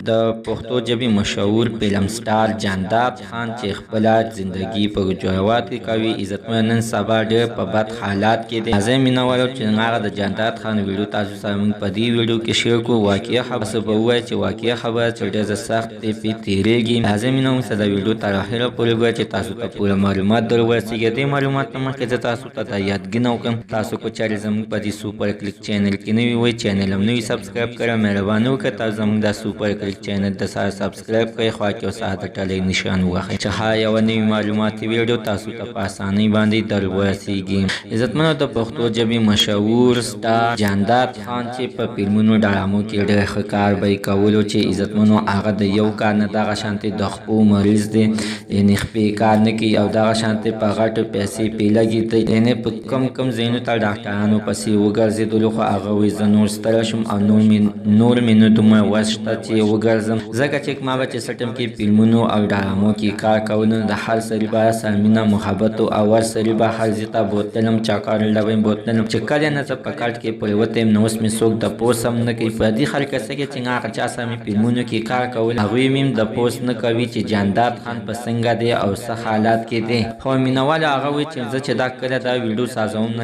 د پښتو ژبې مشهور فلم سټار جانداب خان چې خپل زندگی په رجوعات کې کوي عزتمن نن سبا ډېر په بد حالات کې دی. زه مینوالو چې هغه د جانداب خان ویډیو تاسو سره موږ په دې ویډیو کې شیر کوو. واقعي خبره به ووایي چې واقعي خبره چې ډېر سخت دی پې تېرېږي. زه مینوم چې د ویډیو تر اخره پورې وګورئ چې تاسو ته پوره معلومات در ورسېږي. دې معلومات نه مخکې زه تاسو ته دا یادګنه وکړم تاسو که چېرې زموږ په دې سوپر کلیک چینل کې نوي وئ چینل هم نوي سبسکرایب کړئ. مهرباني وکړئ تاسو زموږ دا سوپر کلیک چینل د سره سبسکرایب کړئ. خوا کې یو ساعت د ټلۍ نشان ووهئ چې ها یوه نوي معلوماتي ویډیو تاسو ته په اسانۍ باندې در ورسېږي. عزتمنو د پښتو ژبې مشهور سټار جانداب خان چې په فلمونو ډرامو کې ډېر ښه کار به یې کولو چې عزتمنو هغه د یو کار نه دغه شانتې د خپو مریض دی یعنې خپې کار نه کوي او دغه شانتې په غټو پیسې پې لګېدی یعنې په کم ځایونو ته ډاکټرانو پسې وګرځېدلو خو هغه وایي زه نور ستړی شوم او نور مې نه دومره وس شته چې وګرځم ځکه چې ما به چې څه ټیم کې فلمونو او ډرامو کې کار کول نو د هر سړي به سره مینه محبت او هر سړي به هر ځای ته بوتلم چاکار لویم بوتلم چې کله نه زه په کټ کې پرېوتی یم نو اوس مې څوک د پوس هم نه کوي. په دې خلکه څه کې چې هغه چا سره مې فلمونو کې کار کول هغوی مې د پوس نه کوي چې جانداب خان په څنګه دی او څه حالات کې دی. خو مینهوال هغه وایي چې زه چې دا کله دا ویډیو سازوم نو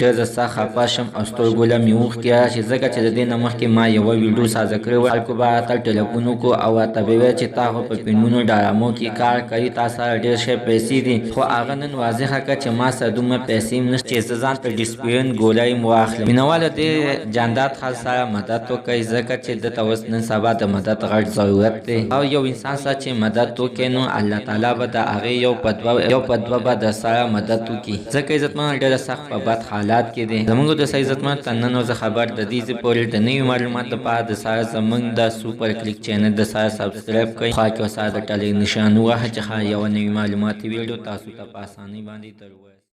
ډېر سخت خفه شم او سترګو له مې اوښکې راشي ځکه چې د دې نه مخکې ما یوه ویډیو سازه کړې وه. خلکو به راته ټلیفون وکړو او راته به ویل چې تا خو په فلمونو ډرامو کې کار کوي تا سره ډېر ښې پیسې دي. خو هغه نن واضحه کړه چې ما سره دومره پیسې هم نشته چې زه ځان ته ډسپلین ګولۍ م واخلم. مینهواله دې جانداب خان سره مدد وکړئ ځکه چې دته اوس نن سبا د مدد غټ ضرورت دی او یو انسان سره چې مدد وکړي نو الله تعالی به د هغې یو په دوه به در سره مدد وکړي ځکه عزتمنو ډېره سخت په بد حالات کې دی. زموږ د عزتمنو ته نن زه خبر د دې پورې د نوي معلومات لپاره د سره زموږ د سوپر کلیک چینل د سره سبسکرایب کړئ. خوا کې یو ساعت د ټلۍ نشان ووهئ چې ښه یوه نوي معلوماتي ویډیو تاسو ته په اسانۍ باندې در